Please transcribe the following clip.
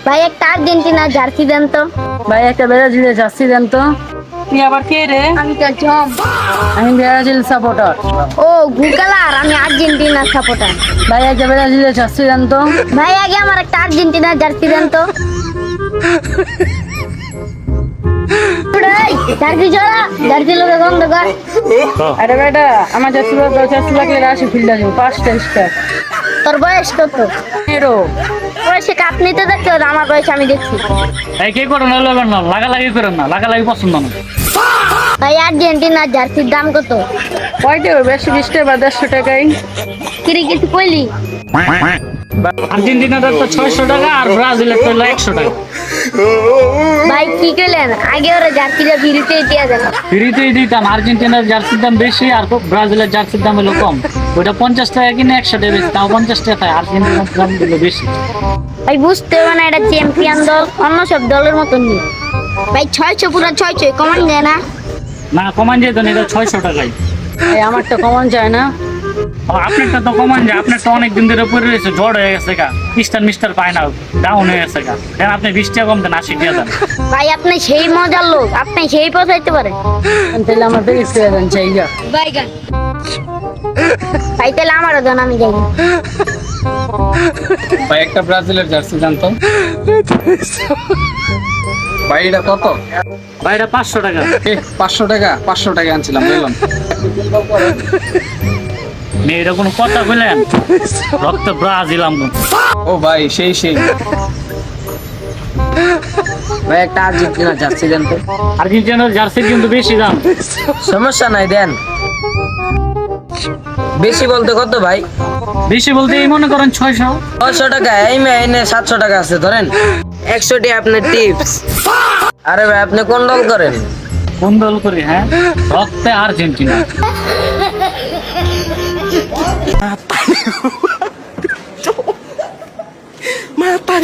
ভাই একটা Argentina jersey দেন তো। ভাই একটা ব্রাজিলের জার্সি দেন তো। তুই আবার কে রে? আমি তো জম। আমি ব্রাজিল সাপোর্টার। ও গুকালার, আমি আর্জেন্টিনা সাপোর্টার। ভাই একটা ব্রাজিলের জার্সি দেন তো। ভাই আগে আমার একটা আর্জেন্টিনা জার্সি দেন তো। জার্সি চড়া, জার্সি লোকে গন্ধ কর। আরে বেটা আমার জার্সি লাগলে রাশি ফিল্ডা দিব 5টা স্টার। তোর বয়স কত? এরো বয়সে কাপ নিতে দেখতে হবে, আমার বয়স আমি দেখছি। এই কে করো না লবেন না লাগালাগি করেন না লাগালাগি পছন্দ না। ভাই আর্জেন্টিনা জার্সির দাম কত? কয়টা বেশি 20 টাকা বা 150 টাকাই। কিরে কিছু কইলি? আর্জেন্টিনাটা তো 600 টাকা আর ব্রাজিলের তো 100 টাকা। ভাই কি কইলেন? আগে ওরা জার্সিটা বিরিতে দিয়ে দেন। ফ্রিতেই দিতাম। আর্জেন্টিনার জার্সির দাম বেশি আর ব্রাজিলের জার্সির দাম হলো কম। ওইটা 50 টাকা কিনে 100 টাকা বেশি, তাও 50 টাকা। আর্জেন্টিনার দাম দিলো বেশি। ভাই বুঝতে হবে না, এটা চ্যাম্পিয়ন দল, অন্য সব দলের মতন নেই। ভাই 600 পুরো 600 কমান যায় না? না কমান যেত না, এটা 600 টাকাই। এই আমারটা কমন চায় না। আপনারটা তো কমান যায়, আপনার তো অনেক দিন ধরে পড়ে রয়েছে, ঝড় হয়ে গেছে গা, মিস্টার পায় না, ডাউন হয়ে গেছে গা। দেন আপনি 20 টাকা কম দেন, 80 টাকা দেন। ভাই আপনি সেই মজার লোক, আপনি সেই পৌঁছাইতে পারেন। তাহলে আমার বেশ টাকা দেন চাইগা। বাইগান ভাই তাহলে আমারও দেন, আমি যাই। ভাই একটা ব্রাজিলের জার্সি জানতো। ভাই এটা কত? ভাই এটা 500 টাকা। 500 টাকা আনছিলাম বললাম। মেয়েরা কোনো কথা বললেন, রক্ত ব্রাজিল আমগো। ও ভাই সেই ভাই একটা আর্জেন্টিনা জার্সি দেন তো। আর্জেন্টিনার জার্সির কিন্তু বেশি দাম। সমস্যা নাই দেন। বেশি বলতে কত ভাই? বেশি বলতে এই মনে করেন 600। 600 টাকা এই এনে 700 টাকা আছে ধরেন। 100 টি আপনার টিপস। আরে ভাই আপনি কোন দল করেন? কোন দল করি? হ্যাঁ, রক্তে আর্জেন্টিনা। Mata.